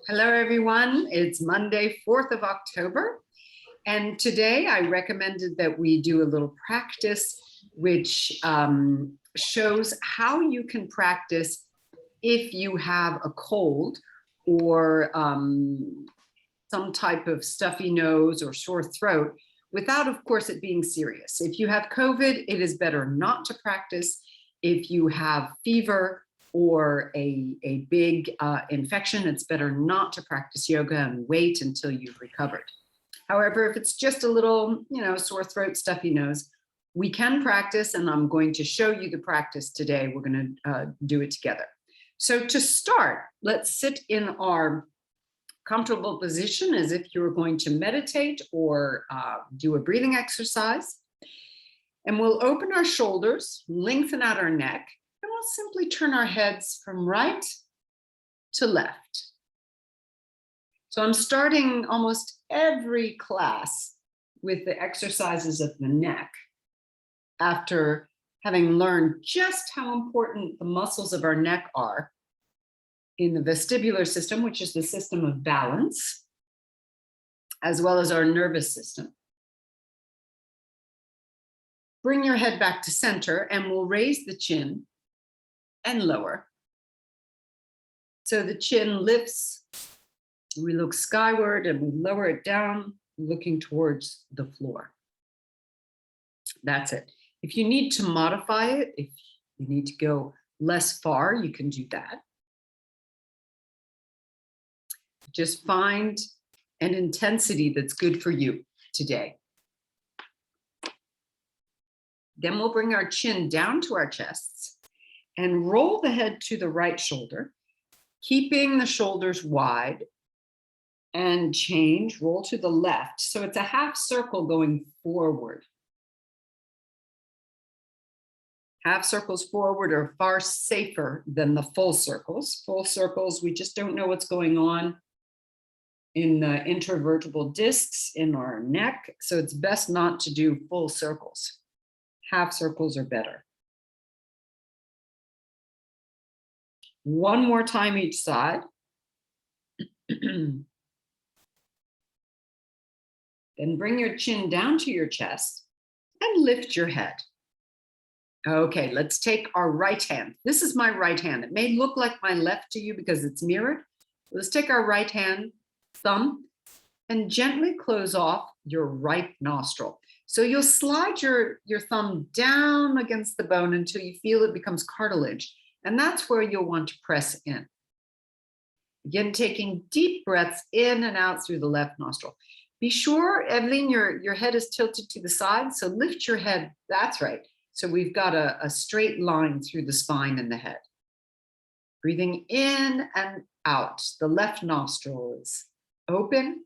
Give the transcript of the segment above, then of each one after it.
Hello, everyone. It's Monday, 4th of October. And today I recommended that we do a little practice which shows how you can practice if you have a cold or some type of stuffy nose or sore throat without, of course, it being serious. If you have COVID, it is better not to practice. If you have fever or a big infection, it's better not to practice yoga and wait until you've recovered. However, if it's just a little, sore throat, stuffy nose, we can practice, and I'm going to show you the practice today. We're going to do it together. So to start, let's sit in our comfortable position as if you're going to meditate or do a breathing exercise. And we'll open our shoulders, lengthen out our neck, and we'll simply turn our heads from right to left. So I'm starting almost every class with the exercises of the neck after having learned just how important the muscles of our neck are in the vestibular system, which is the system of balance, as well as our nervous system. Bring your head back to center and we'll raise the chin and lower. So the chin lifts, we look skyward and we lower it down, looking towards the floor. That's it. If you need to modify it, if you need to go less far, you can do that. Just find an intensity that's good for you today. Then we'll bring our chin down to our chests and roll the head to the right shoulder, keeping the shoulders wide, and change, roll to the left. So it's a half circle going forward. Half circles forward are far safer than the full circles. Full circles, we just don't know what's going on in the intervertebral discs in our neck. So it's best not to do full circles. Half circles are better. One more time each side. Then bring your chin down to your chest and lift your head. Okay, let's take our right hand. This is my right hand. It may look like my left to you because it's mirrored. Let's take our right hand, thumb, and gently close off your right nostril. So you'll slide your thumb down against the bone until you feel it becomes cartilage. And that's where you'll want to press in. Again, taking deep breaths in and out through the left nostril. Be sure, Evelyn, your head is tilted to the side, so lift your head. That's right. So we've got a straight line through the spine and the head. Breathing in and out. The left nostril is open.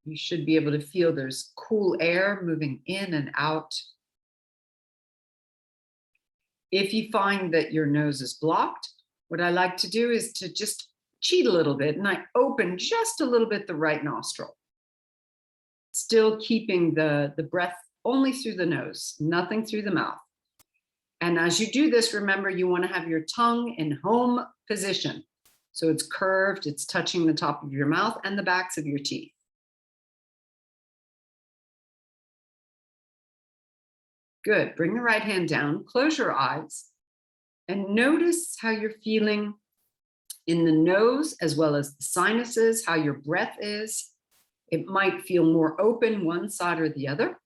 You should be able to feel there's cool air moving in and out. If you find that your nose is blocked, what I like to do is to just cheat a little bit, and I open just a little bit the right nostril. Still keeping the breath only through the nose, nothing through the mouth. And as you do this, remember you want to have your tongue in home position. So it's curved, it's touching the top of your mouth and the backs of your teeth. Good. Bring the right hand down, close your eyes, and notice how you're feeling in the nose as well as the sinuses, how your breath is. It might feel more open one side or the other.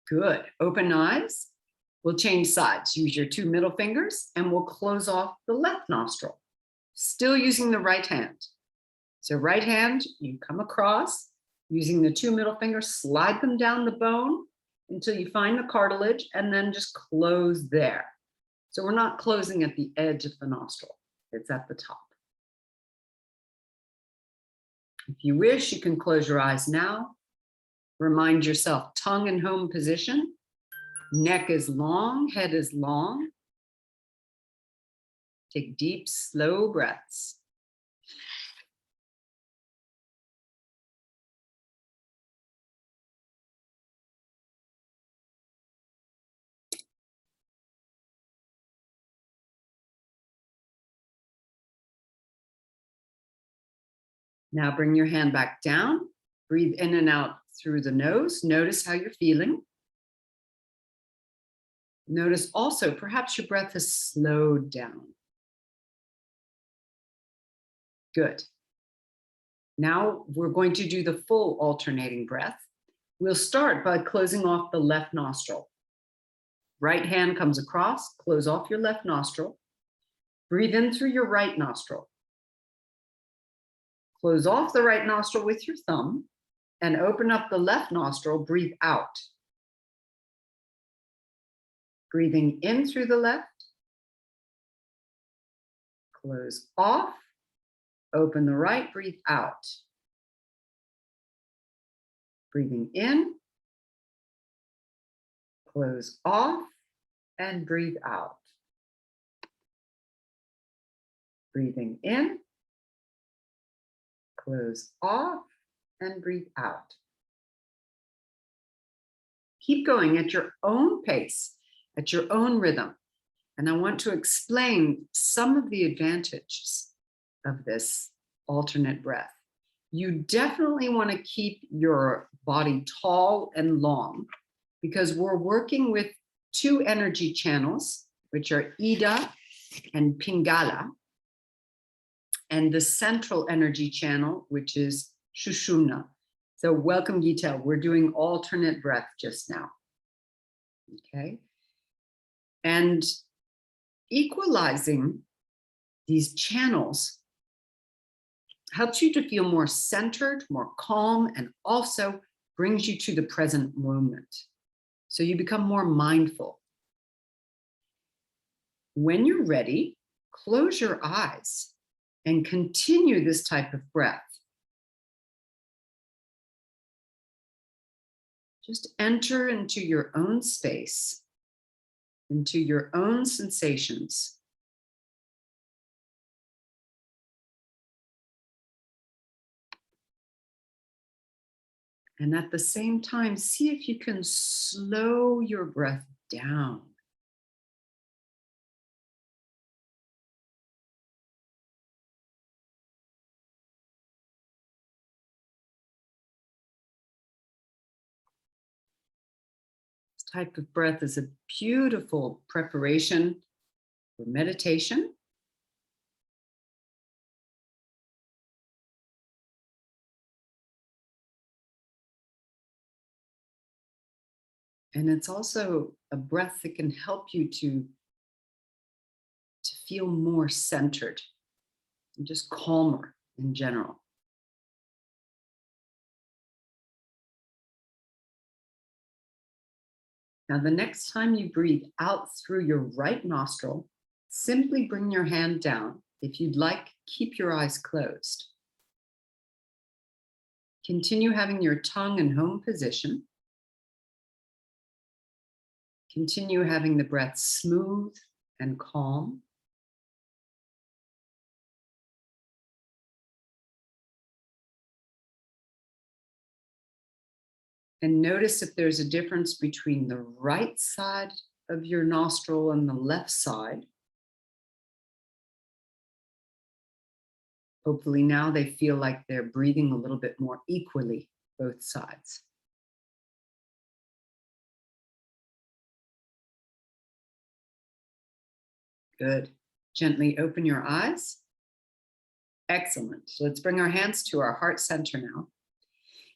Good. Open eyes. We'll change sides. Use your two middle fingers and we'll close off the left nostril. Still using the right hand. So right hand, you come across. Using the two middle fingers, slide them down the bone until you find the cartilage and then just close there. So we're not closing at the edge of the nostril, it's at the top. If you wish, you can close your eyes now. Remind yourself, tongue in home position, neck is long, head is long. Take deep, slow breaths. Now bring your hand back down. Breathe in and out through the nose. Notice how you're feeling. Notice also, perhaps your breath has slowed down. Good. Now we're going to do the full alternating breath. We'll start by closing off the left nostril. Right hand comes across, close off your left nostril. Breathe in through your right nostril. Close off the right nostril with your thumb and open up the left nostril, breathe out. Breathing in through the left. Close off, open the right, breathe out. Breathing in, close off, and breathe out. Breathing in, close off, and breathe out. Keep going at your own pace, at your own rhythm. And I want to explain some of the advantages of this alternate breath. You definitely want to keep your body tall and long because we're working with two energy channels, which are Ida and Pingala, and the central energy channel, which is Shushumna. So welcome, Gita. We're doing alternate breath just now. Okay. And equalizing these channels helps you to feel more centered, more calm, and also brings you to the present moment. So you become more mindful. When you're ready, close your eyes and continue this type of breath. Just enter into your own space, into your own sensations. And at the same time, see if you can slow your breath down. This type of breath is a beautiful preparation for meditation. And it's also a breath that can help you to feel more centered and just calmer in general. Now, the next time you breathe out through your right nostril, simply bring your hand down. If you'd like, keep your eyes closed. Continue having your tongue in home position. Continue having the breath smooth and calm. And notice if there's a difference between the right side of your nostril and the left side. Hopefully now they feel like they're breathing a little bit more equally, both sides. Good. Gently open your eyes. Excellent. So let's bring our hands to our heart center now.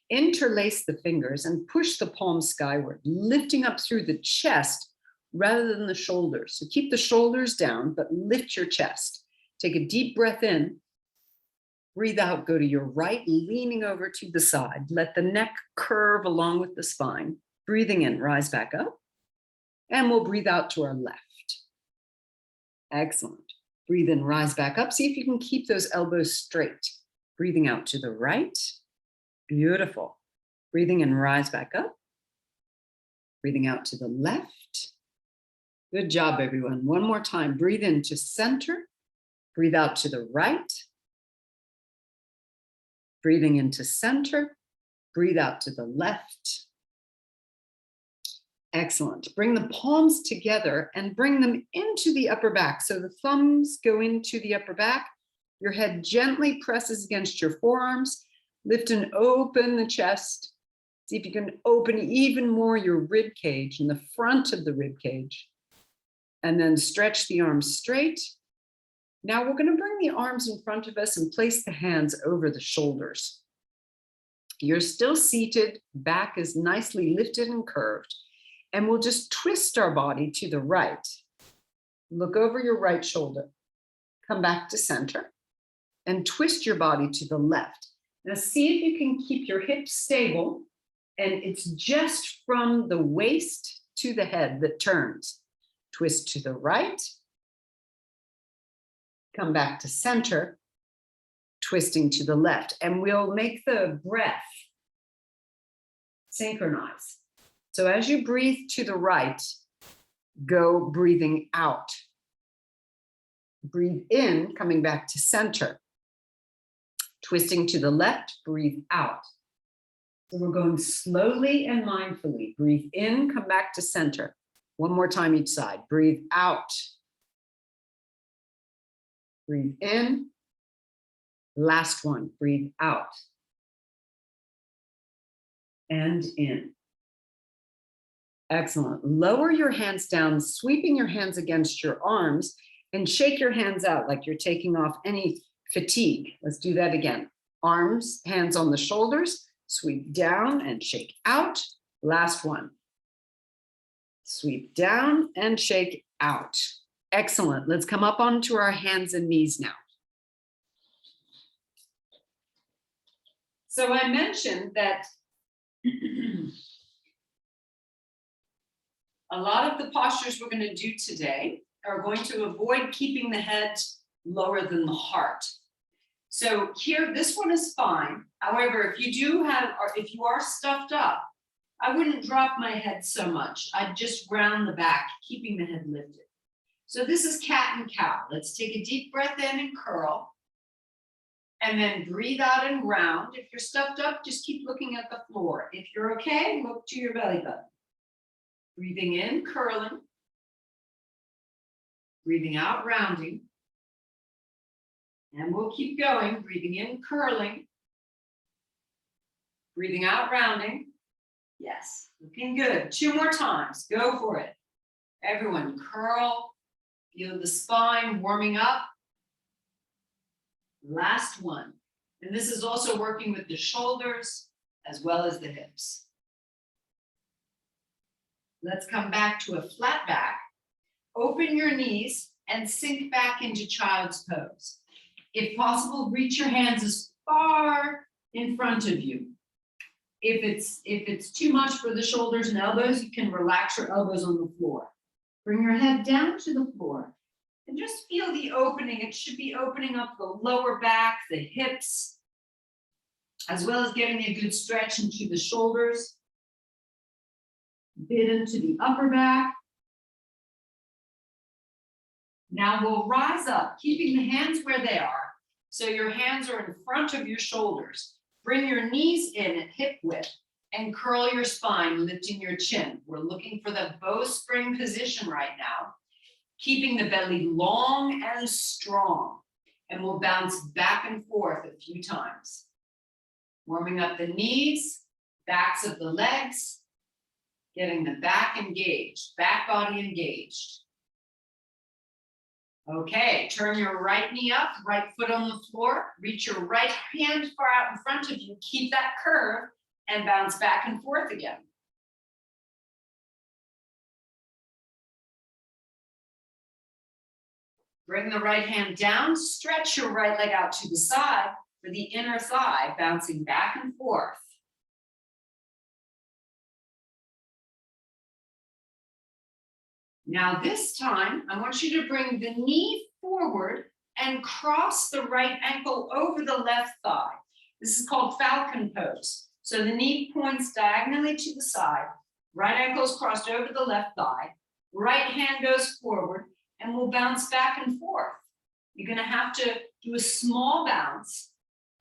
Interlace the fingers and push the palms skyward, lifting up through the chest rather than the shoulders. So keep the shoulders down, but lift your chest. Take a deep breath in. Breathe out, go to your right, leaning over to the side. Let the neck curve along with the spine. Breathing in, rise back up. And we'll breathe out to our left. Excellent. Breathe in, rise back up. See if you can keep those elbows straight. Breathing out to the right. Beautiful. Breathing in, rise back up. Breathing out to the left. Good job, everyone. One more time. Breathe in to center. Breathe out to the right. Breathing into center. Breathe out to the left. Excellent. Bring the palms together and bring them into the upper back. So the thumbs go into the upper back. Your head gently presses against your forearms. Lift and open the chest. See if you can open even more your rib cage in the front of the rib cage. And then stretch the arms straight. Now we're going to bring the arms in front of us and place the hands over the shoulders. You're still seated, back is nicely lifted and curved, and we'll just twist our body to the right. Look over your right shoulder, come back to center, and twist your body to the left. Now see if you can keep your hips stable, and it's just from the waist to the head that turns. Twist to the right, come back to center, twisting to the left, and we'll make the breath synchronize. So as you breathe to the right, go breathing out. Breathe in, coming back to center. Twisting to the left, breathe out. So we're going slowly and mindfully. Breathe in, come back to center. One more time each side. Breathe out. Breathe in. Last one. Breathe out. And in. Excellent. Lower your hands down, sweeping your hands against your arms, and shake your hands out like you're taking off any fatigue. Let's do that again. Arms, hands on the shoulders, sweep down and shake out. Last one. Sweep down and shake out. Excellent. Let's come up onto our hands and knees now. So I mentioned that a lot of the postures we're going to do today are going to avoid keeping the head lower than the heart. So here, this one is fine. However, if you are stuffed up, I wouldn't drop my head so much. I'd just round the back, keeping the head lifted. So this is cat and cow. Let's take a deep breath in and curl. And then breathe out and round. If you're stuffed up, just keep looking at the floor. If you're okay, look to your belly button. Breathing in, curling. Breathing out, rounding. And we'll keep going. Breathing in, curling. Breathing out, rounding. Yes, looking good. 2 more times. Go for it. Everyone, curl. Feel the spine warming up. Last one. And this is also working with the shoulders as well as the hips. Let's come back to a flat back. Open your knees and sink back into child's pose. If possible, reach your hands as far in front of you. If it's too much for the shoulders and elbows, you can relax your elbows on the floor. Bring your head down to the floor and just feel the opening. It should be opening up the lower back, the hips, as well as getting a good stretch into the shoulders. A bit into the upper back. Now we'll rise up, keeping the hands where they are. So your hands are in front of your shoulders. Bring your knees in at hip width and curl your spine, lifting your chin. We're looking for the bowspring position right now, keeping the belly long and strong. And we'll bounce back and forth a few times. Warming up the knees, backs of the legs, getting the back engaged, back body engaged. Okay, turn your right knee up, right foot on the floor. Reach your right hand far out in front of you. Keep that curve and bounce back and forth again. Bring the right hand down. Stretch your right leg out to the side for the inner thigh, bouncing back and forth. Now this time, I want you to bring the knee forward and cross the right ankle over the left thigh. This is called Falcon Pose. So the knee points diagonally to the side, right ankle is crossed over the left thigh, right hand goes forward, and we'll bounce back and forth. You're gonna have to do a small bounce,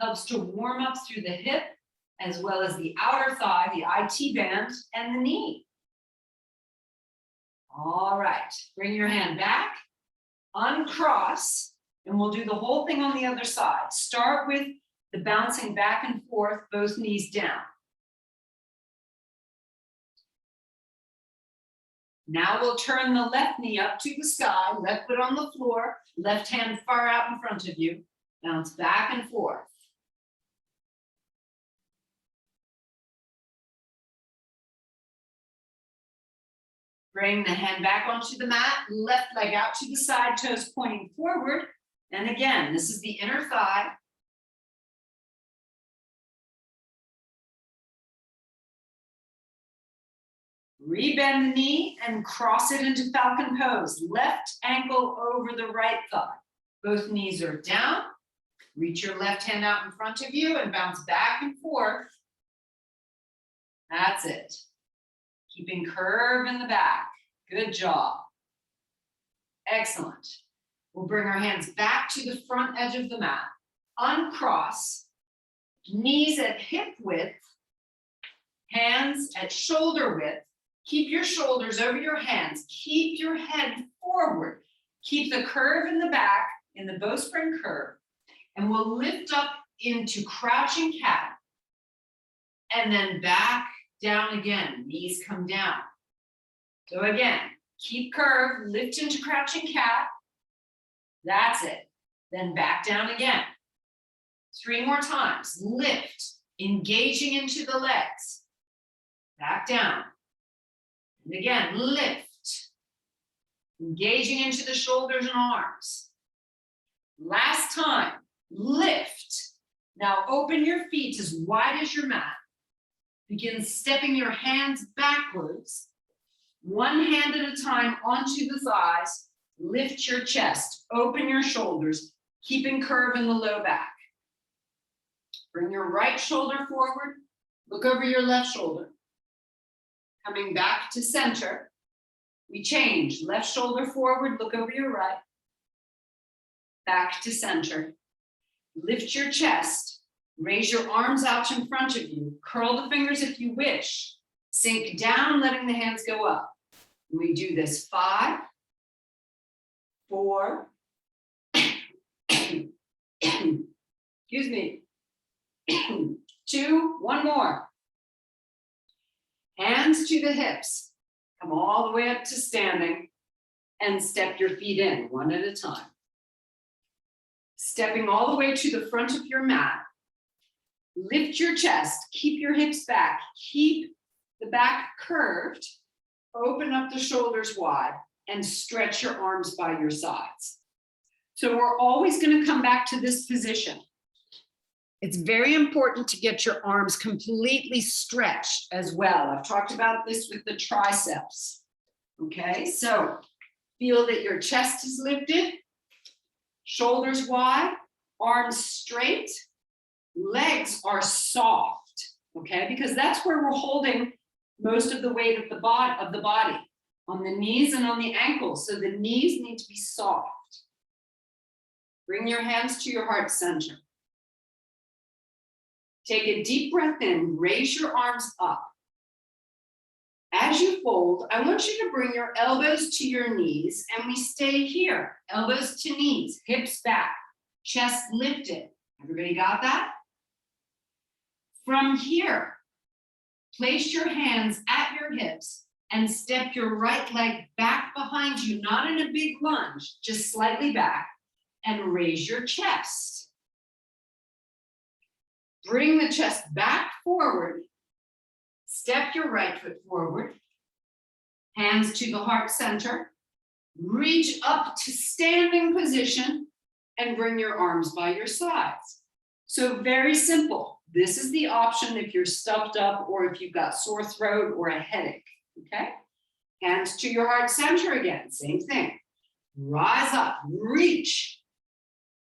helps to warm up through the hip, as well as the outer thigh, the IT band, and the knee. All right, bring your hand back, uncross, And we'll do the whole thing on the other side. Start with the bouncing back and forth, both knees down. Now we'll turn the left knee up to the sky, left foot on the floor, left hand far out in front of you. Bounce back and forth. Bring the hand back onto the mat, left leg out to the side, toes pointing forward. And again, this is the inner thigh. Rebend the knee and cross it into Falcon Pose. Left ankle over the right thigh. Both knees are down. Reach your left hand out in front of you and bounce back and forth. That's it. Keeping curve in the back. Good job. Excellent. We'll bring our hands back to the front edge of the mat. Uncross. Knees at hip width. Hands at shoulder width. Keep your shoulders over your hands. Keep your head forward. Keep the curve in the back, in the bowspring curve. And we'll lift up into crouching cat. And then back down again. Knees come down. So again, keep curve, lift into crouching cat. That's it. Then back down again. 3 more times. Lift, engaging into the legs. Back down. And again, lift, engaging into the shoulders and arms. Last time, lift. Now open your feet as wide as your mat. Begin stepping your hands backwards, one hand at a time onto the thighs. Lift your chest, open your shoulders, keeping curve in the low back. Bring your right shoulder forward, look over your left shoulder. Coming back to center, we change. Left shoulder forward, look over your right. Back to center. Lift your chest. Raise your arms out in front of you. Curl the fingers if you wish. Sink down, letting the hands go up. And we do this 5, 4, excuse me, 2, one more. Hands to the hips. Come all the way up to standing and step your feet in one at a time. Stepping all the way to the front of your mat. Lift your chest, keep your hips back, keep the back curved, open up the shoulders wide, and stretch your arms by your sides. So we're always going to come back to this position. It's very important to get your arms completely stretched as well. I've talked about this with the triceps. Okay, so feel that your chest is lifted, shoulders wide, arms straight, legs are soft, okay? Because that's where we're holding most of the weight of the body, on the knees and on the ankles. So the knees need to be soft. Bring your hands to your heart center. Take a deep breath in, raise your arms up. As you fold, I want you to bring your elbows to your knees, and we stay here. Elbows to knees, hips back, chest lifted. Everybody got that? From here, place your hands at your hips and step your right leg back behind you, not in a big lunge, just slightly back, and raise your chest. Bring the chest back forward. Step your right foot forward. Hands to the heart center. Reach up to standing position and bring your arms by your sides. So very simple. This is the option if you're stuffed up or if you've got sore throat or a headache, okay? Hands to your heart center again, same thing. Rise up, reach.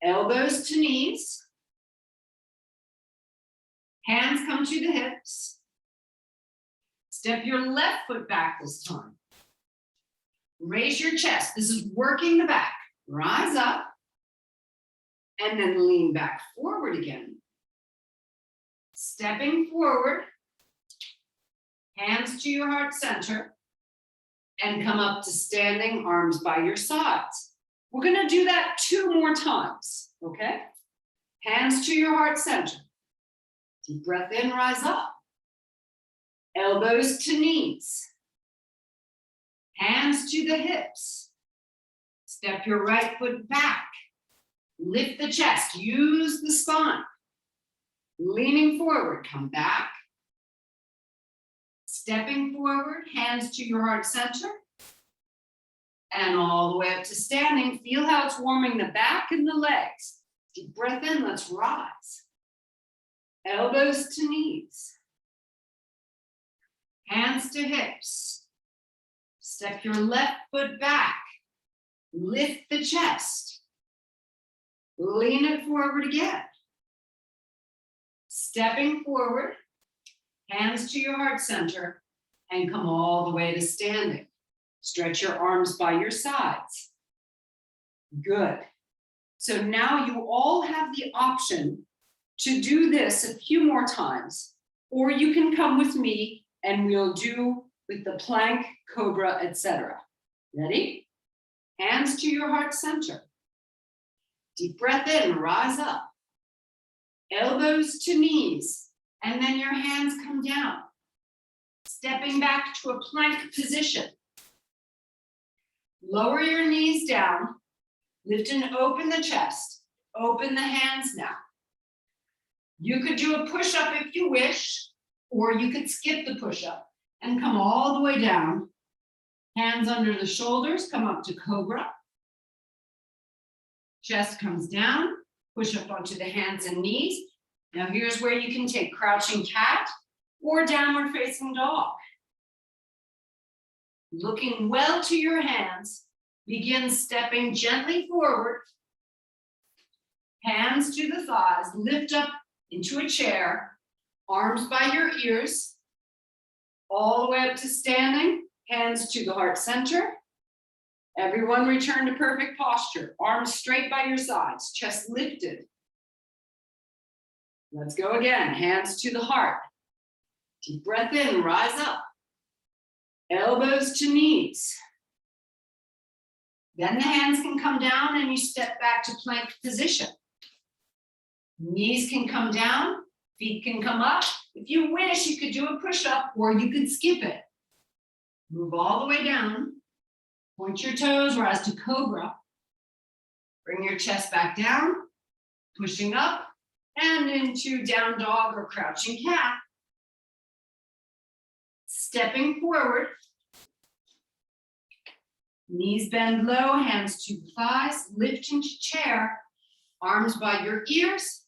Elbows to knees. Hands come to the hips. Step your left foot back this time. Raise your chest. This is working the back. Rise up. And then lean back forward again. Stepping forward. Hands to your heart center. And come up to standing, arms by your sides. We're going to do that 2 more times, okay? Hands to your heart center. Deep breath in, rise up. Elbows to knees. Hands to the hips. Step your right foot back. Lift the chest. Use the spine. Leaning forward, come back. Stepping forward, hands to your heart center. And all the way up to standing. Feel how it's warming the back and the legs. Deep breath in, let's rise. Elbows to knees. Hands to hips. Step your left foot back. Lift the chest. Lean it forward again. Stepping forward, hands to your heart center, and come all the way to standing. Stretch your arms by your sides. Good. So now you all have the option to do this a few more times, or you can come with me and we'll do with the plank, cobra, etc. Ready? Hands to your heart center. Deep breath in, rise up. Elbows to knees, and then your hands come down. Stepping back to a plank position. Lower your knees down. Lift and open the chest. Open the hands now. You could do a push-up if you wish, or you could skip the push-up and come all the way down. Hands under the shoulders, come up to cobra. Chest comes down, push up onto the hands and knees. Now here's where you can take crouching cat or downward facing dog. Looking well to your hands, begin stepping gently forward. Hands to the thighs, lift up into a chair, arms by your ears, all the way up to standing, hands to the heart center. Everyone return to perfect posture, arms straight by your sides, chest lifted. Let's go again, hands to the heart. Deep breath in, rise up. Elbows to knees. Then the hands can come down and you step back to plank position. Knees can come down, feet can come up. If you wish, you could do a push-up or you could skip it. Move all the way down. Point your toes, rise to cobra. Bring your chest back down, pushing up and into down dog or crouching cat. Stepping forward. Knees bend low, hands to the thighs, lift into chair, arms by your ears.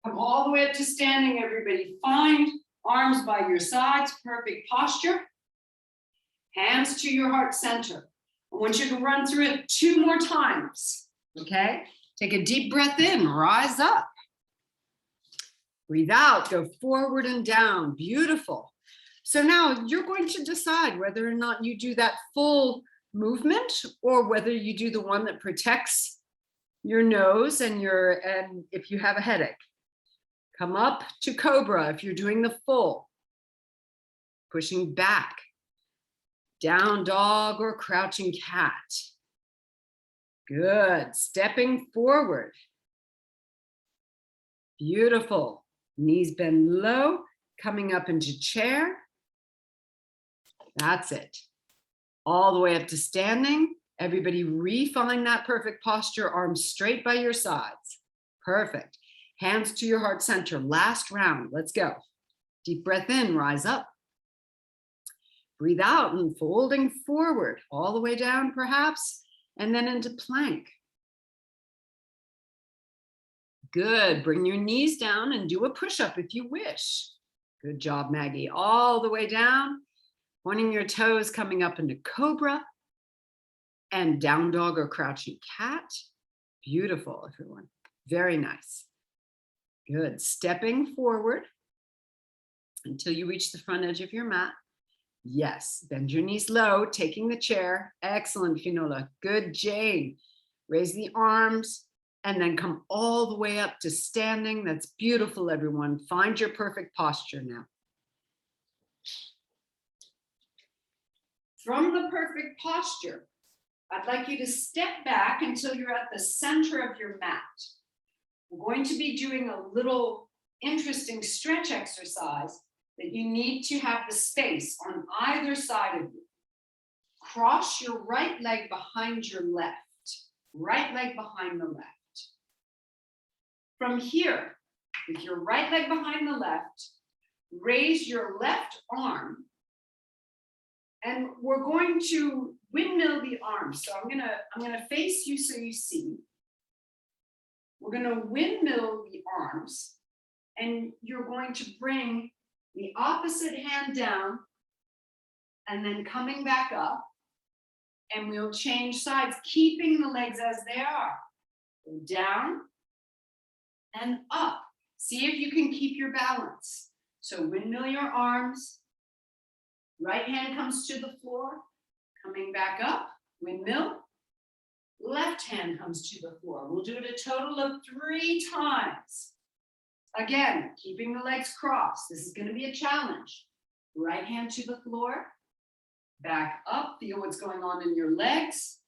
Come all the way up to standing, everybody. Find arms by your sides, perfect posture. Hands to your heart center. I want you to run through it 2 more times, okay? Take a deep breath in, rise up. Breathe out, go forward and down, beautiful. So now you're going to decide whether or not you do that full movement or whether you do the one that protects your nose and if you have a headache. Come up to cobra if you're doing the full. Pushing back. Down dog or crouching cat. Good. Stepping forward. Beautiful. Knees bend low, coming up into chair. That's it. All the way up to standing. Everybody refine that perfect posture, arms straight by your sides. Perfect. Hands to your heart center. Last round. Let's go. Deep breath in, rise up. Breathe out and folding forward, all the way down perhaps, and then into plank. Good. Bring your knees down and do a push-up if you wish. Good job, Maggie. All the way down, pointing your toes, coming up into cobra and down dog or crouching cat. Beautiful, everyone. Very nice. Good. Stepping forward until you reach the front edge of your mat. Yes, bend your knees low, taking the chair. Excellent, Finola. Good, Jane. Raise the arms and then come all the way up to standing. That's beautiful, everyone. Find your perfect posture now. From the perfect posture, I'd like you to step back until you're at the center of your mat. We're going to be doing a little interesting stretch exercise that you need to have the space on either side of you. Cross your right leg behind your left. Right leg behind the left. From here, with your right leg behind the left, raise your left arm, and we're going to windmill the arms. So I'm gonna face you so you see. We're gonna windmill the arms, and you're going to bring the opposite hand down and then coming back up, and we'll change sides, keeping the legs as they are. Go down and up. See if you can keep your balance. So windmill your arms. Right hand comes to the floor, coming back up, windmill. Left hand comes to the floor. We'll do it a total of 3 times. Again, keeping the legs crossed. This is going to be a challenge. Right hand to the floor, back up, feel what's going on in your legs.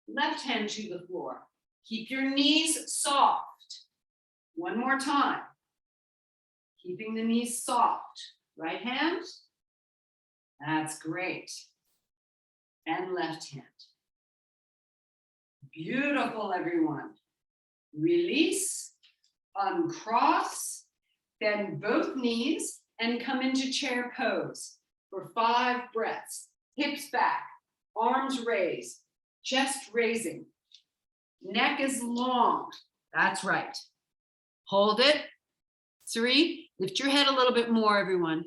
Left hand to the floor. Keep your knees soft. One more time. Keeping the knees soft. Right hand. That's great. And left hand. Beautiful, everyone. Release, uncross, bend both knees, and come into chair pose for 5 breaths. Hips back, arms raised, chest raising. Neck is long. That's right. Hold it. 3, lift your head a little bit more, everyone.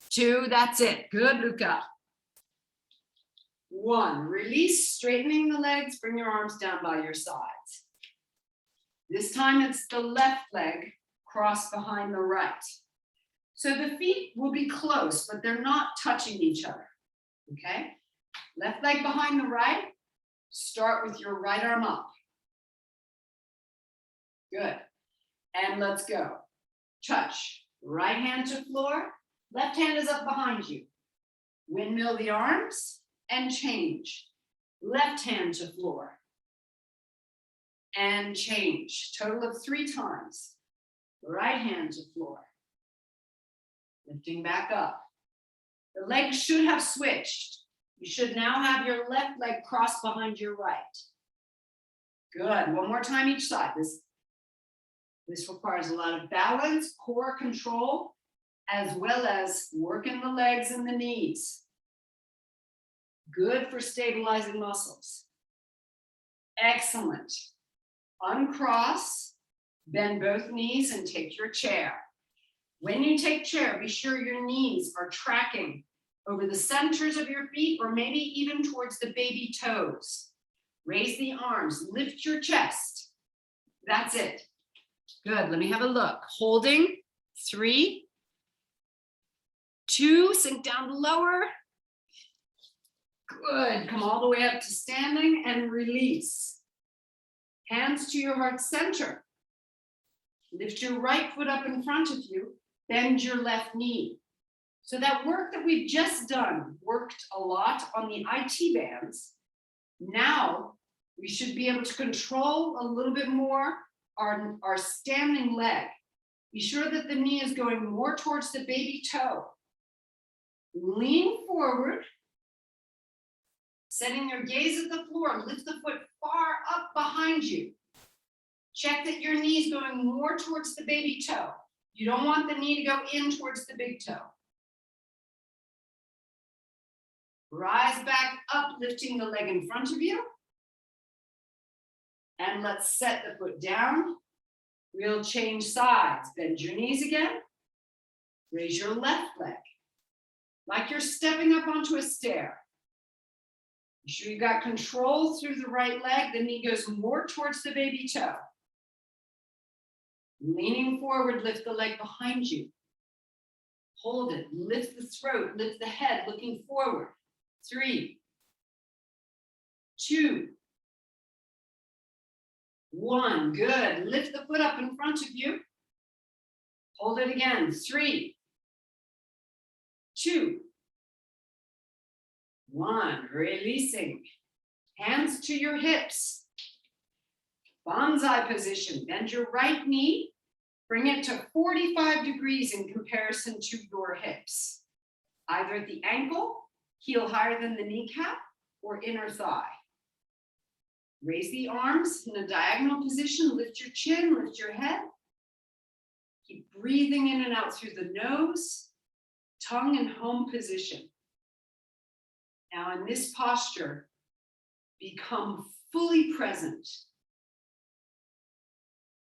2, that's it. Good, Luca. 1, release, straightening the legs, bring your arms down by your sides. This time it's the left leg crossed behind the right. So the feet will be close, but they're not touching each other, okay? Left leg behind the right, start with your right arm up. Good, and let's go. Touch, right hand to floor, left hand is up behind you. Windmill the arms and change. Left hand to floor and change. Total of 3 times. Right hand to floor. Lifting back up. The legs should have switched. You should now have your left leg crossed behind your right. Good, one more time each side. This requires a lot of balance, core control, as well as working the legs and the knees. Good for stabilizing muscles. Excellent. Uncross, bend both knees and take your chair. When you take chair, be sure your knees are tracking over the centers of your feet or maybe even towards the baby toes. Raise the arms, lift your chest. That's it. Good, let me have a look. Holding, 3, 2, sink down to lower. Good, come all the way up to standing and release. Hands to your heart center. Lift your right foot up in front of you, bend your left knee. So that work that we've just done worked a lot on the IT bands. Now we should be able to control a little bit more our standing leg. Be sure that the knee is going more towards the baby toe. Lean forward, setting your gaze at the floor. Lift the foot far up behind you. Check that your knee is going more towards the baby toe. You don't want the knee to go in towards the big toe. Rise back up, lifting the leg in front of you. And let's set the foot down. We'll change sides. Bend your knees again. Raise your left leg. Like you're stepping up onto a stair. Be sure you've got control through the right leg. The knee goes more towards the baby toe. Leaning forward, lift the leg behind you. Hold it. Lift the throat. Lift the head, looking forward. 3, 2, 1. Good. Lift the foot up in front of you. Hold it again. 3, 2, 1. Releasing. Hands to your hips. Bonsai position. Bend your right knee. Bring it to 45 degrees in comparison to your hips. Either at the ankle, heel higher than the kneecap, or inner thigh. Raise the arms in a diagonal position. Lift your chin, lift your head. Keep breathing in and out through the nose, tongue in home position. Now in this posture, become fully present.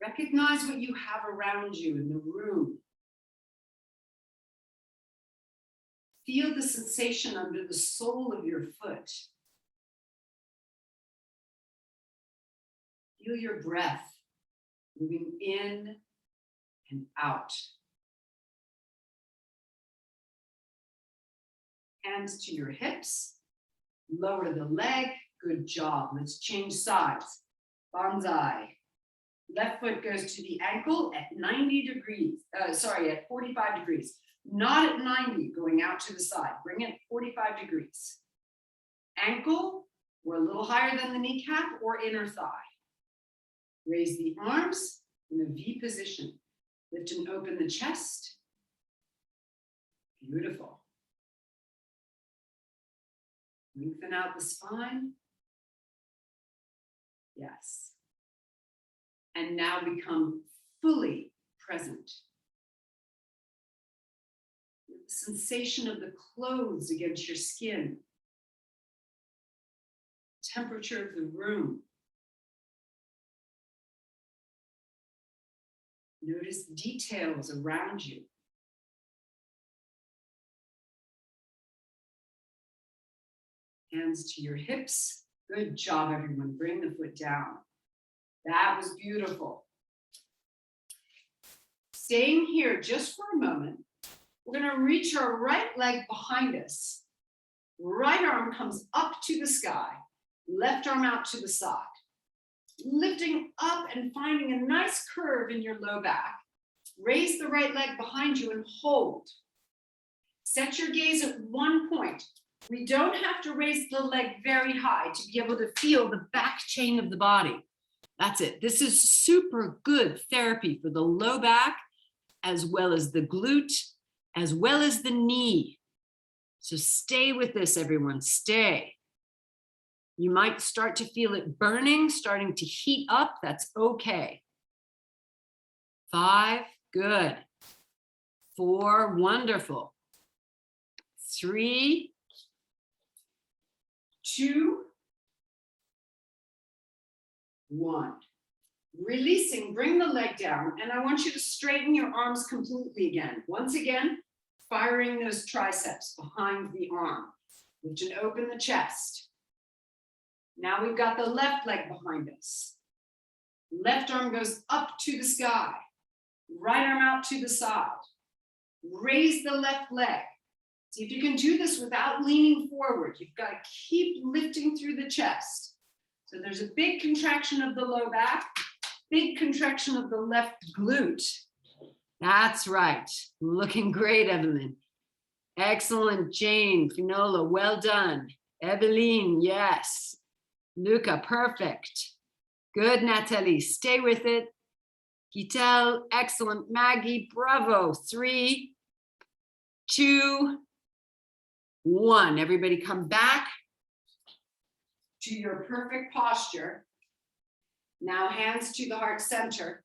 Recognize what you have around you in the room. Feel the sensation under the sole of your foot. Feel your breath moving in and out. Hands to your hips. Lower the leg. Good job. Let's change sides. Bonsai. Left foot goes to the ankle at 45 degrees. Not at 90, going out to the side. Bring it 45 degrees. Ankle, or a little higher than the kneecap, or inner thigh. Raise the arms in a V position. Lift and open the chest. Beautiful. Lengthen out the spine. Yes. And now become fully present. The sensation of the clothes against your skin. Temperature of the room. Notice details around you. Hands to your hips. Good job, everyone. Bring the foot down. That was beautiful. Staying here just for a moment, we're going to reach our right leg behind us. Right arm comes up to the sky. Left arm out to the side. Lifting up and finding a nice curve in your low back. Raise the right leg behind you and hold. Set your gaze at one point. We don't have to raise the leg very high to be able to feel the back chain of the body. That's it. This is super good therapy for the low back, as well as the glute, as well as the knee. So stay with this, everyone. Stay. You might start to feel it burning, starting to heat up. That's okay. 5, good. 4, wonderful. 3, 2, 1. Releasing, bring the leg down, and I want you to straighten your arms completely again. Once again, firing those triceps behind the arm. Lift and open the chest. Now we've got the left leg behind us. Left arm goes up to the sky. Right arm out to the side. Raise the left leg. See if you can do this without leaning forward. You've got to keep lifting through the chest. So there's a big contraction of the low back, big contraction of the left glute. That's right. Looking great, Evelyn. Excellent, Jane, Finola, well done. Eveline, yes. Luca, perfect. Good, Natalie, stay with it. Gitel, excellent. Maggie, bravo. 3, 2, 1. Everybody come back to your perfect posture. Now hands to the heart center.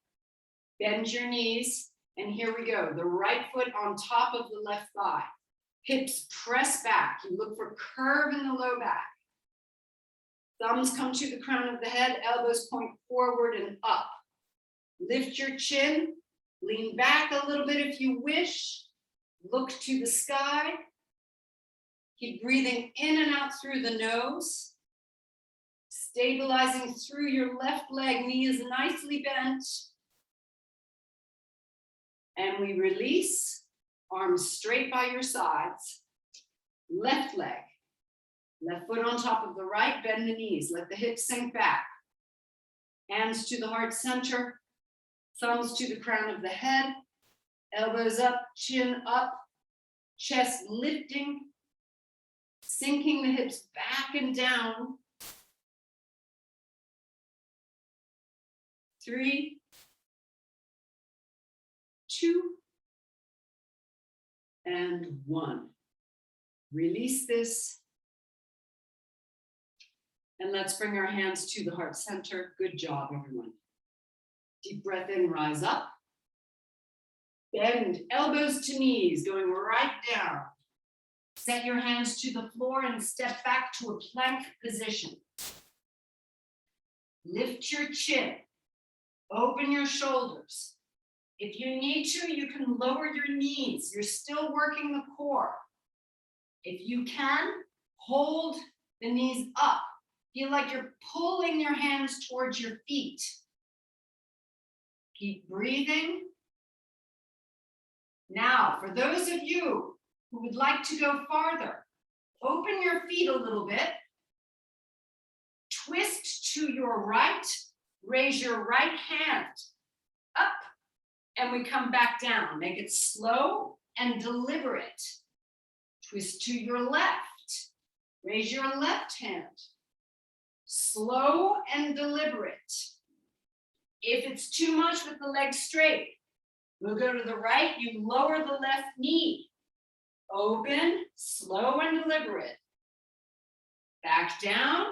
Bend your knees, and here we go. The right foot on top of the left thigh. Hips press back. You look for curve in the low back. Thumbs come to the crown of the head, elbows point forward and up. Lift your chin, lean back a little bit if you wish. Look to the sky. Keep breathing in and out through the nose. Stabilizing through your left leg, knee is nicely bent. And we release, arms straight by your sides. Left leg, left foot on top of the right, bend the knees, let the hips sink back. Hands to the heart center, thumbs to the crown of the head, elbows up, chin up, chest lifting, sinking the hips back and down. 3, 2, and 1. Release this. And let's bring our hands to the heart center. Good job, everyone. Deep breath in, rise up. Bend elbows to knees, going right down. Set your hands to the floor and step back to a plank position. Lift your chin. Open your shoulders. If you need to, you can lower your knees. You're still working the core. If you can, hold the knees up. Feel like you're pulling your hands towards your feet. Keep breathing. Now, for those of you who would like to go farther, open your feet a little bit. Twist to your right. Raise your right hand up, and we come back down. Make it slow and deliberate. Twist to your left. Raise your left hand. Slow and deliberate. If it's too much with the legs straight, we'll go to the right. You lower the left knee. Open, slow and deliberate. Back down.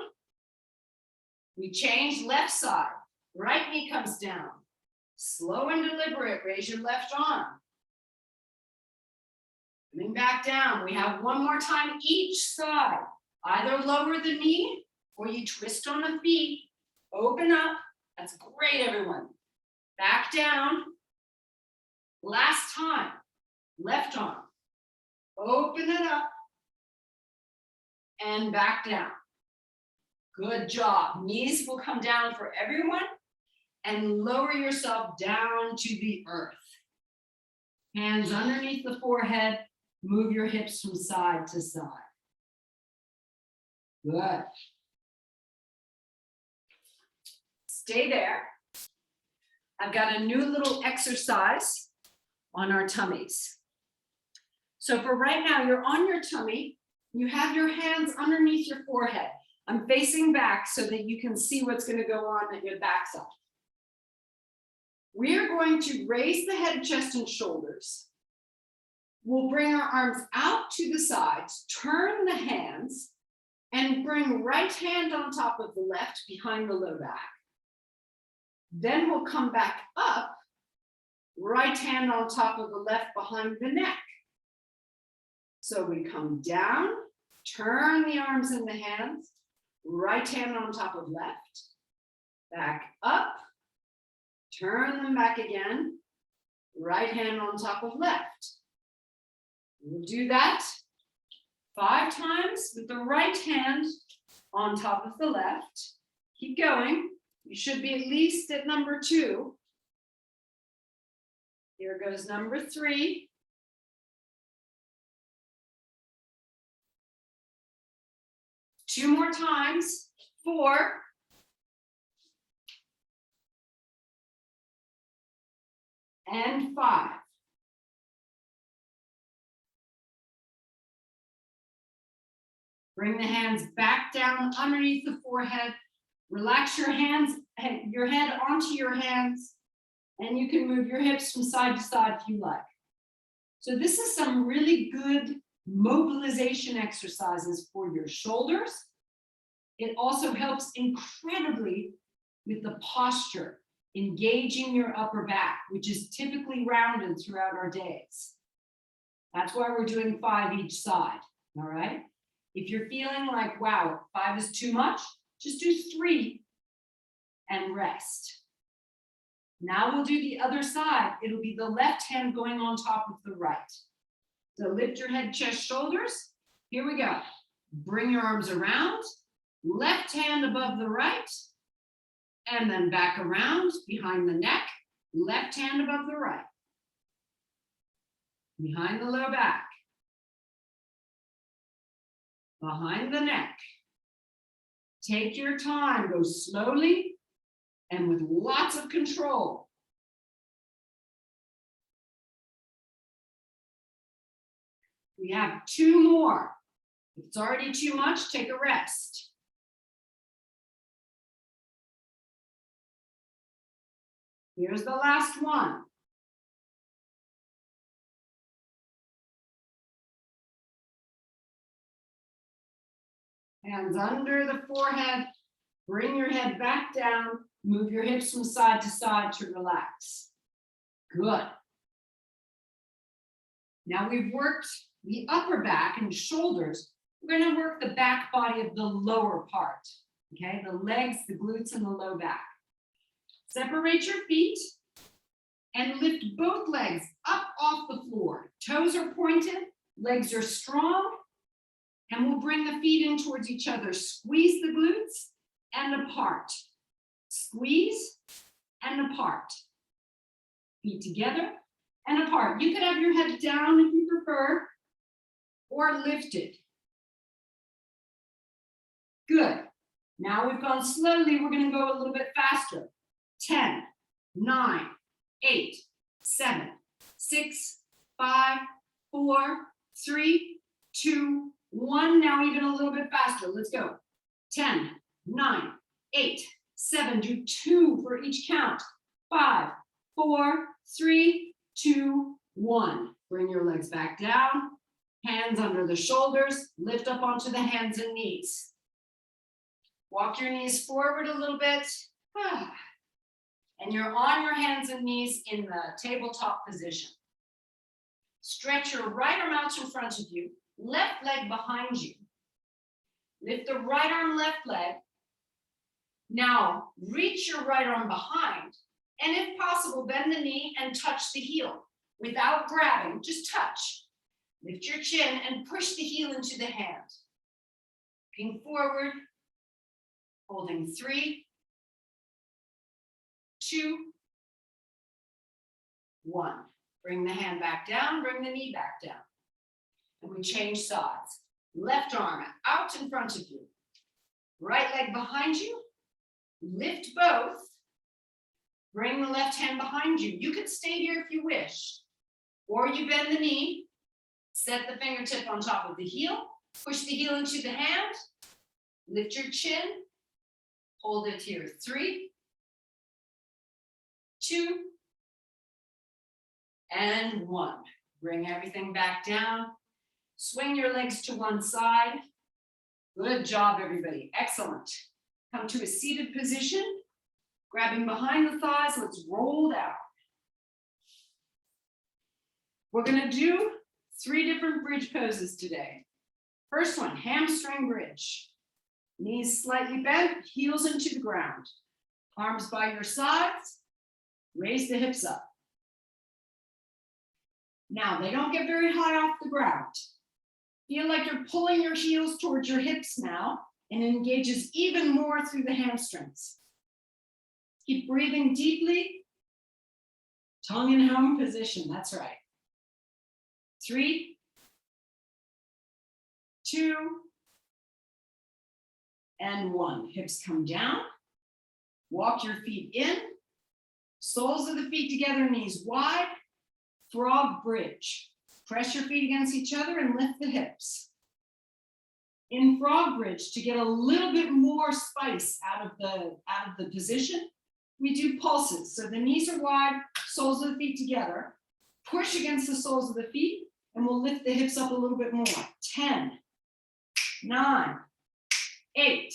We change left side. Right knee comes down. Slow and deliberate. Raise your left arm. Coming back down. We have one more time each side. Either lower the knee or you twist on the feet. Open up. That's great, everyone. Back down. Last time. Left arm. Open it up. And back down. Good job. Knees will come down for everyone. And lower yourself down to the earth. Hands underneath the forehead. Move your hips from side to side. Good. Stay there. I've got a new little exercise on our tummies. So for right now, you're on your tummy. You have your hands underneath your forehead. I'm facing back so that you can see what's going to go on at your backside. We're going to raise the head, chest, and shoulders. We'll bring our arms out to the sides, turn the hands, and bring right hand on top of the left behind the low back. Then we'll come back up, right hand on top of the left behind the neck. So we come down, turn the arms and the hands, right hand on top of left, back up, turn them back again, right hand on top of left. We'll do that 5 times with the right hand on top of the left. Keep going. You should be at least at number 2. Here goes number 3. Two more times. 4. And 5. Bring the hands back down underneath the forehead. Relax your hands, your head onto your hands, and you can move your hips from side to side if you like. So this is some really good mobilization exercises for your shoulders. It also helps incredibly with the posture, engaging your upper back, which is typically rounded throughout our days. That's why we're doing 5 each side, all right? If you're feeling like, wow, 5 is too much, just do 3 and rest. Now we'll do the other side. It'll be the left hand going on top of the right. So lift your head, chest, shoulders. Here we go. Bring your arms around. Left hand above the right. And then back around behind the neck. Left hand above the right. Behind the low back. Behind the neck. Take your time, go slowly and with lots of control. We have 2 more. If it's already too much, take a rest. Here's the last one. Hands under the forehead. Bring your head back down. Move your hips from side to side to relax. Good. Now we've worked the upper back and shoulders. We're going to work the back body of the lower part. Okay, the legs, the glutes, and the low back. Separate your feet and lift both legs up off the floor. Toes are pointed, legs are strong, and we'll bring the feet in towards each other. Squeeze the glutes and apart. Squeeze and apart. Feet together and apart. You could have your head down if you prefer, or lifted. Good. Now we've gone slowly. We're going to go a little bit faster. 10, 9, 8, 7, 6, 5, 4, 3, 2, 1. Now even a little bit faster. Let's go. 10, 9, 8, 7. Do 2 for each count. 5, 4, 3, 2, 1. Bring your legs back down. Hands under the shoulders. Lift up onto the hands and knees. Walk your knees forward a little bit. And you're on your hands and knees in the tabletop position. Stretch your right arm out in front of you, left leg behind you. Lift the right arm, left leg. Now reach your right arm behind, and if possible, bend the knee and touch the heel. Without grabbing, just touch. Lift your chin and push the heel into the hand. Looking forward. Holding 3, 2, 1. Bring the hand back down, bring the knee back down. And we change sides. Left arm out in front of you. Right leg behind you. Lift both. Bring the left hand behind you. You can stay here if you wish. Or you bend the knee. Set the fingertip on top of the heel. Push the heel into the hand. Lift your chin. Hold it here. 3, 2, and 1. Bring everything back down. Swing your legs to one side. Good job, everybody. Excellent. Come to a seated position. Grabbing behind the thighs. Let's roll down. We're going to do 3 different bridge poses today. First one, hamstring bridge. Knees slightly bent, heels into the ground. Arms by your sides. Raise the hips up. Now, they don't get very high off the ground. Feel like you're pulling your heels towards your hips now, and it engages even more through the hamstrings. Keep breathing deeply. Tongue in home position, that's right. 3, 2, and 1. Hips come down. Walk your feet in. Soles of the feet together, knees wide. Frog bridge. Press your feet against each other and lift the hips. In frog bridge, to get a little bit more spice out of the position, we do pulses. So the knees are wide, soles of the feet together. Push against the soles of the feet, and we'll lift the hips up a little bit more. 10, 9, 8,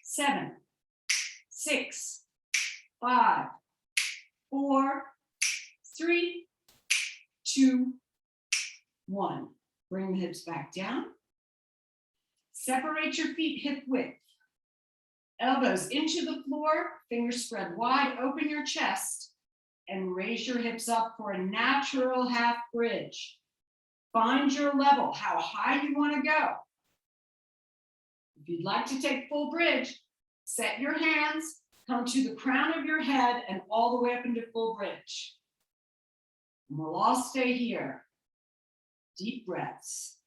7, 6, 5, 4, 3, 2, 1. Bring the hips back down. Separate your feet hip width. Elbows into the floor, fingers spread wide, open your chest, and raise your hips up for a natural half bridge. Find your level, how high you want to go. If you'd like to take full bridge, set your hands, come to the crown of your head and all the way up into full bridge. And we'll all stay here. Deep breaths.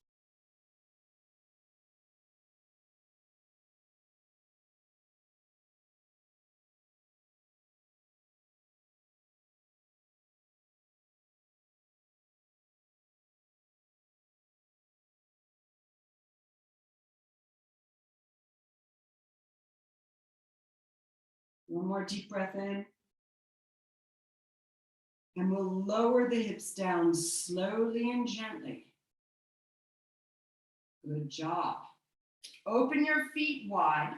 One more deep breath in. And we'll lower the hips down slowly and gently. Good job. Open your feet wide.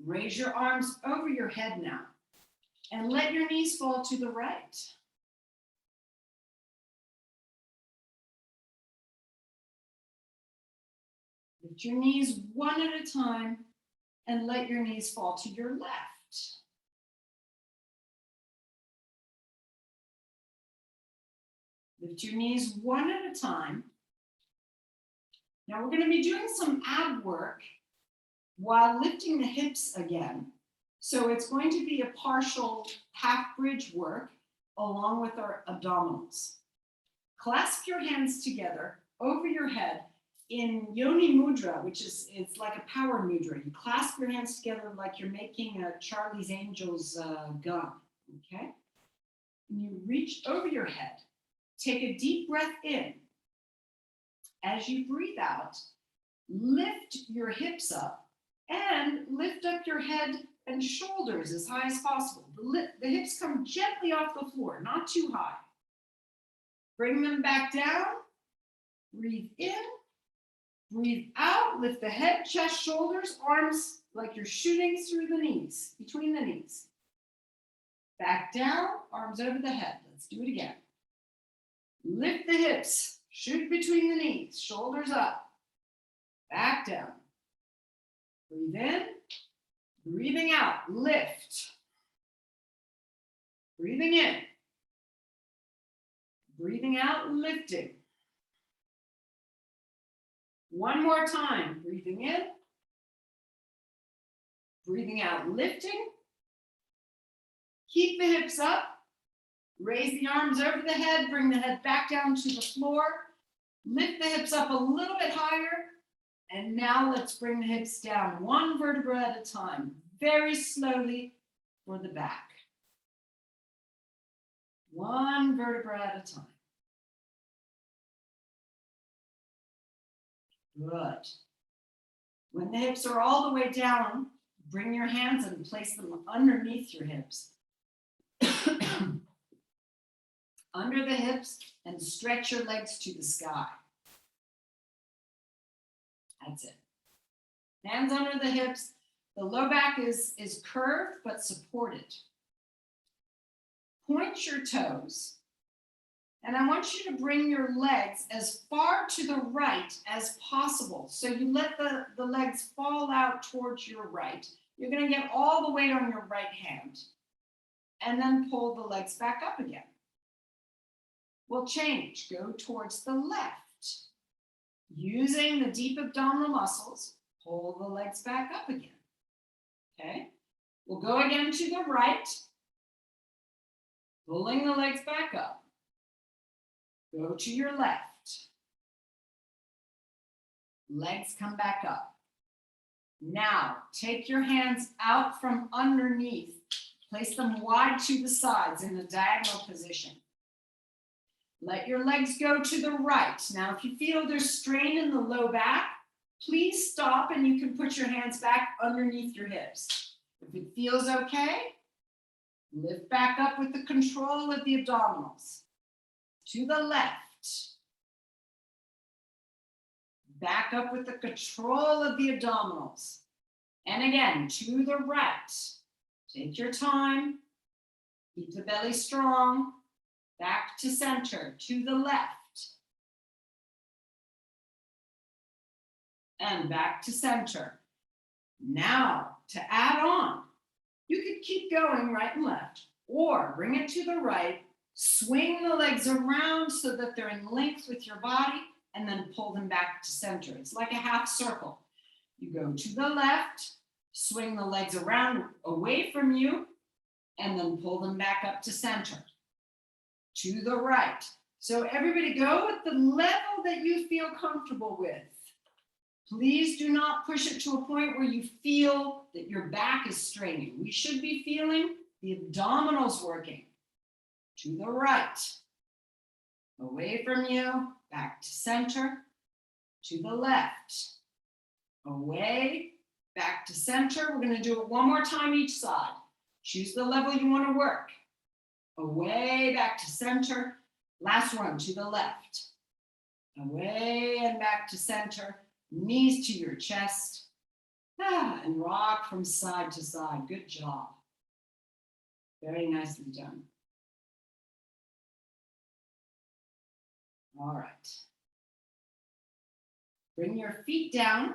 Raise your arms over your head now. And let your knees fall to the right. Lift your knees one at a time and let your knees fall to your left. Lift your knees one at a time. Now we're going to be doing some ab work while lifting the hips again. So it's going to be a partial half bridge work along with our abdominals. Clasp your hands together over your head in Yoni Mudra, which is it's like a power mudra. You clasp your hands together like you're making a Charlie's Angels gun, okay? And you reach over your head. Take a deep breath in. As you breathe out, lift your hips up and lift up your head and shoulders as high as possible. The hips come gently off the floor, not too high. Bring them back down. Breathe in. Breathe out. Lift the head, chest, shoulders, arms like you're shooting through the knees, between the knees. Back down, arms over the head. Let's do it again. Lift the hips, shoot between the knees, shoulders up, back down. Breathe in, breathing out, lift. Breathing in, breathing out, lifting. One more time, breathing in, breathing out, lifting. Keep the hips up. Raise the arms over the head, bring the head back down to the floor. Lift the hips up a little bit higher. And now let's bring the hips down one vertebra at a time, very slowly for the back. One vertebra at a time. Good. When the hips are all the way down, bring your hands and place them underneath your hips. Under the hips and stretch your legs to the sky. That's it. Hands under the hips. The low back is curved but supported. Point your toes. And I want you to bring your legs as far to the right as possible. So you let the legs fall out towards your right. You're going to get all the weight on your right hand. And then pull the legs back up again. We'll change. Go towards the left. Using the deep abdominal muscles, pull the legs back up again. Okay? We'll go again to the right. Pulling the legs back up. Go to your left. Legs come back up. Now, take your hands out from underneath. Place them wide to the sides in a diagonal position. Let your legs go to the right. Now, if you feel there's strain in the low back, please stop and you can put your hands back underneath your hips. If it feels okay, lift back up with the control of the abdominals. To the left. Back up with the control of the abdominals. And again, to the right. Take your time. Keep the belly strong. Back to center, to the left. And back to center. Now, to add on, you could keep going right and left, or bring it to the right, swing the legs around so that they're in length with your body, and then pull them back to center. It's like a half circle. You go to the left, swing the legs around away from you, and then pull them back up to center. To the right. So everybody go at the level that you feel comfortable with. Please do not push it to a point where you feel that your back is straining. We should be feeling the abdominals working. To the right. Away from you, back to center. To the left. Away, back to center. We're going to do it one more time each side. Choose the level you want to work. Away back to center. Last one to the left. Away and back to center. Knees to your chest. And rock from side to side. Good job. Very nicely done. All right. Bring your feet down.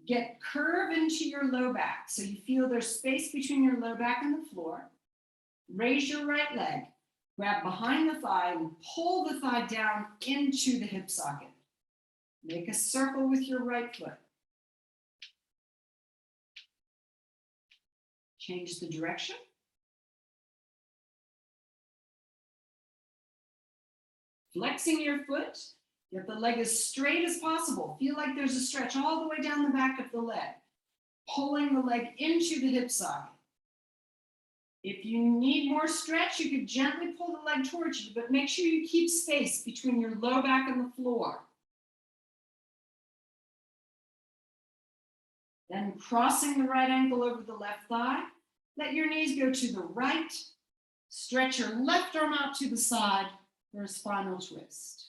Get curve into your low back. So you feel there's space between your low back and the floor. Raise your right leg. Grab behind the thigh and pull the thigh down into the hip socket. Make a circle with your right foot. Change the direction. Flexing your foot. Get the leg as straight as possible. Feel like there's a stretch all the way down the back of the leg. Pulling the leg into the hip socket. If you need more stretch, you could gently pull the leg towards you, but make sure you keep space between your low back and the floor. Then crossing the right ankle over the left thigh. Let your knees go to the right. Stretch your left arm out to the side for a spinal twist.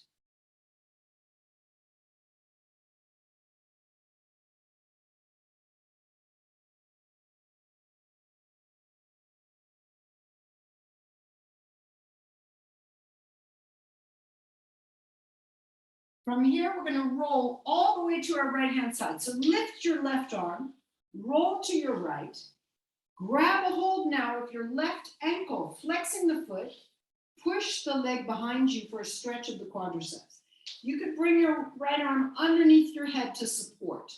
From here, we're going to roll all the way to our right-hand side. So lift your left arm, roll to your right, grab a hold now of your left ankle, flexing the foot, push the leg behind you for a stretch of the quadriceps. You could bring your right arm underneath your head to support.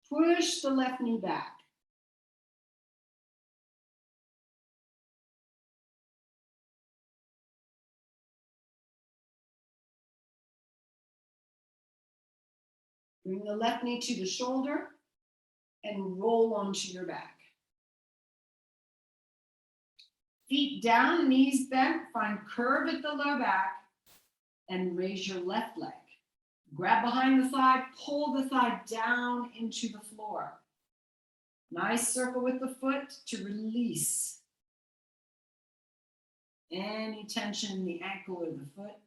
Push the left knee back. Bring the left knee to the shoulder and roll onto your back. Feet down, knees bent, find curve at the low back and raise your left leg. Grab behind the thigh, pull the thigh down into the floor. Nice circle with the foot to release any tension in the ankle or the foot.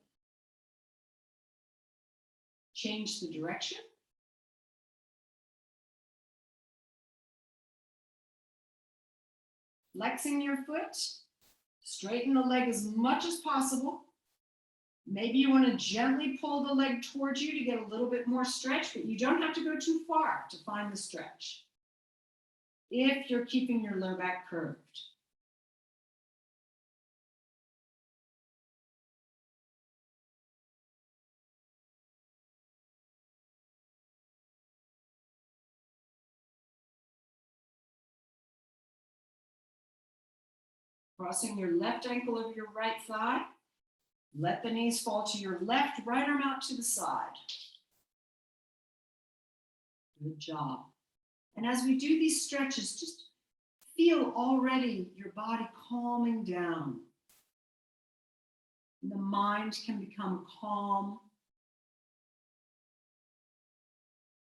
Change the direction. Flexing your foot, straighten the leg as much as possible. Maybe you want to gently pull the leg towards you to get a little bit more stretch, but you don't have to go too far to find the stretch if you're keeping your low back curved. Crossing your left ankle over your right thigh. Let the knees fall to your left, right arm out to the side. Good job. And as we do these stretches, just feel already your body calming down. The mind can become calm.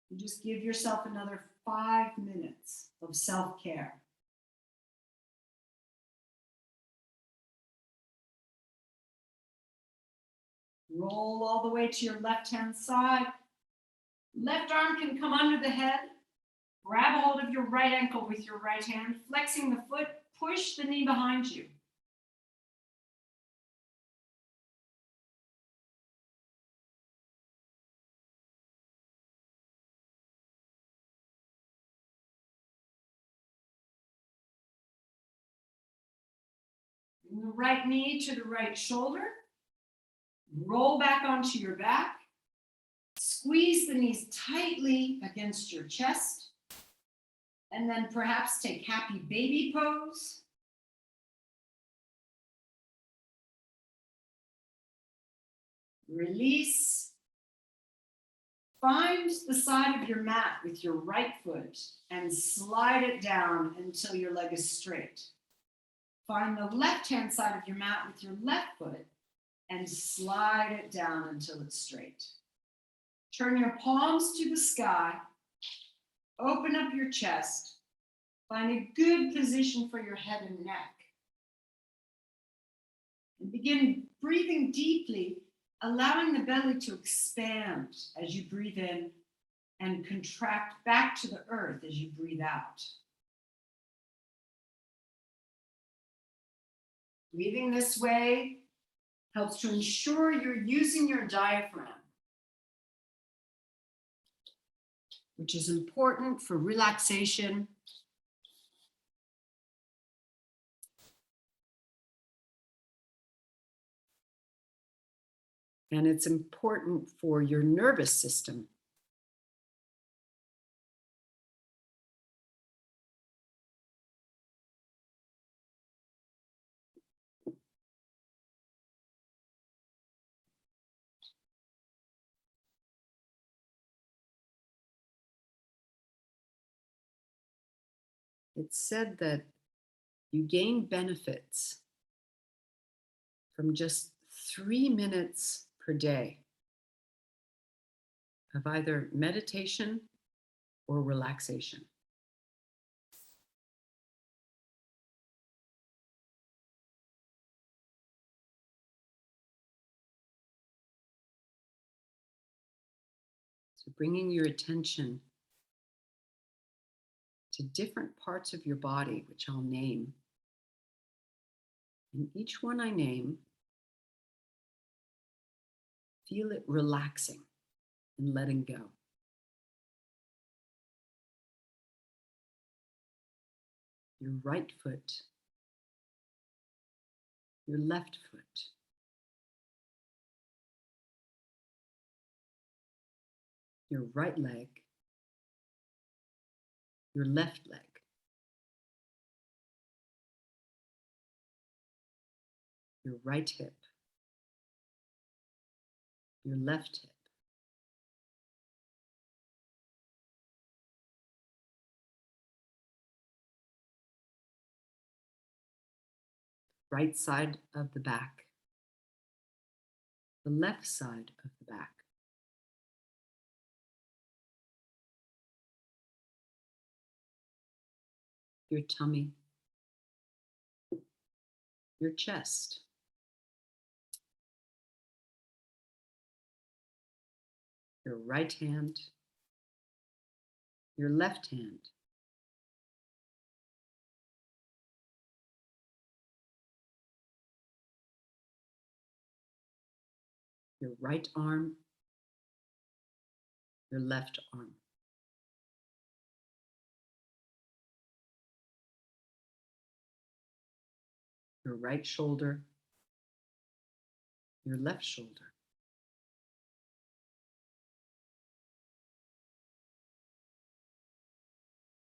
You just give yourself another 5 minutes of self-care. Roll all the way to your left-hand side. Left arm can come under the head. Grab a hold of your right ankle with your right hand, flexing the foot, push the knee behind you. Bring the right knee to the right shoulder. Roll back onto your back. Squeeze the knees tightly against your chest. And then perhaps take happy baby pose. Release. Find the side of your mat with your right foot and slide it down until your leg is straight. Find the left-hand side of your mat with your left foot and slide it down until it's straight. Turn your palms to the sky. Open up your chest. Find a good position for your head and neck. And begin breathing deeply, allowing the belly to expand as you breathe in and contract back to the earth as you breathe out. Breathing this way helps to ensure you're using your diaphragm, which is important for relaxation and it's important for your nervous system. It's said that you gain benefits from just 3 minutes per day of either meditation or relaxation. So bringing your attention to different parts of your body, which I'll name. And each one I name, feel it relaxing and letting go. Your right foot, your left foot, your right leg, your left leg, your right hip, your left hip, right side of the back, the left side of the back, your tummy, your chest, your right hand, your left hand, your right arm, your left arm, your right shoulder, your left shoulder,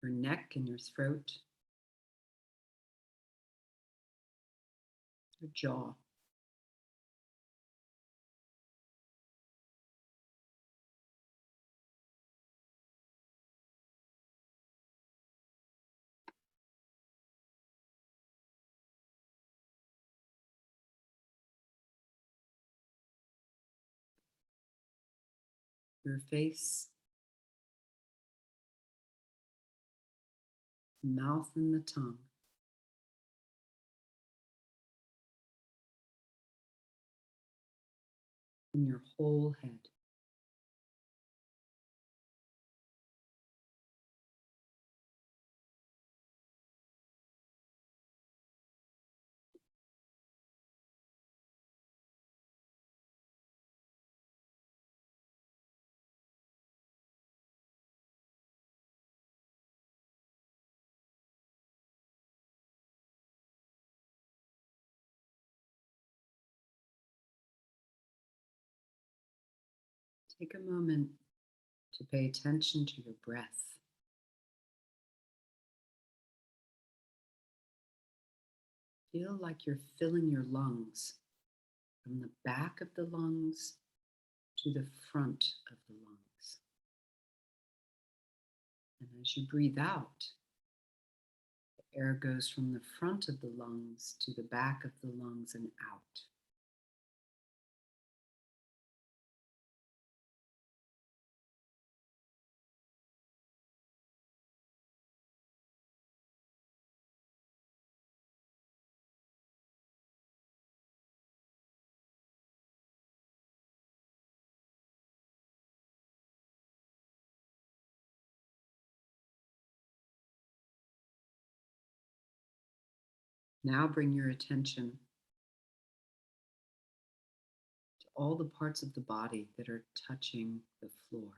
your neck and your throat, your jaw, your face, the mouth and the tongue, and your whole head. Take a moment to pay attention to your breath. Feel like you're filling your lungs from the back of the lungs to the front of the lungs. And as you breathe out, the air goes from the front of the lungs to the back of the lungs and out. Now bring your attention to all the parts of the body that are touching the floor.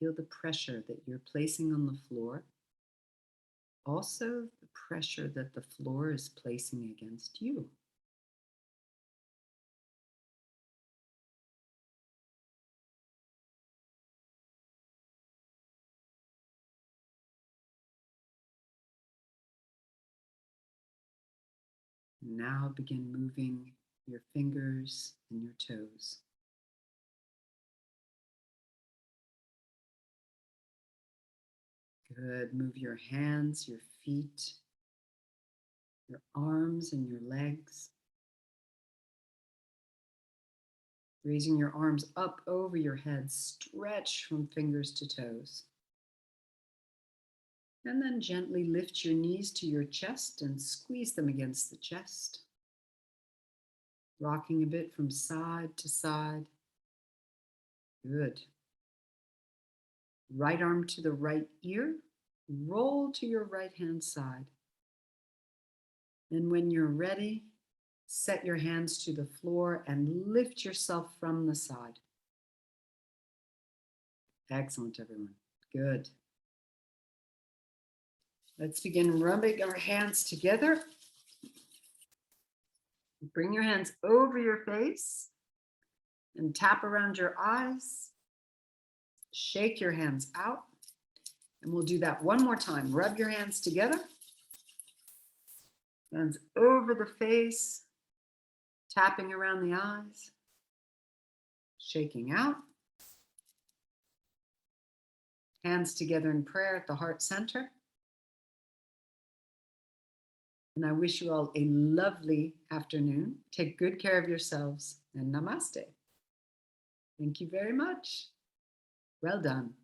Feel the pressure that you're placing on the floor. Also, the pressure that the floor is placing against you. Now begin moving your fingers and your toes. Good. Move your hands, your feet, your arms and your legs. Raising your arms up over your head, stretch from fingers to toes. And then gently lift your knees to your chest and squeeze them against the chest. Rocking a bit from side to side. Good. Right arm to the right ear. Roll to your right hand side. And when you're ready, set your hands to the floor and lift yourself from the side. Excellent, everyone. Good. Let's begin rubbing our hands together. Bring your hands over your face and tap around your eyes. Shake your hands out. And we'll do that one more time. Rub your hands together. Hands over the face, tapping around the eyes, shaking out. Hands together in prayer at the heart center. And I wish you all a lovely afternoon. Take good care of yourselves and namaste. Thank you very much. Well done.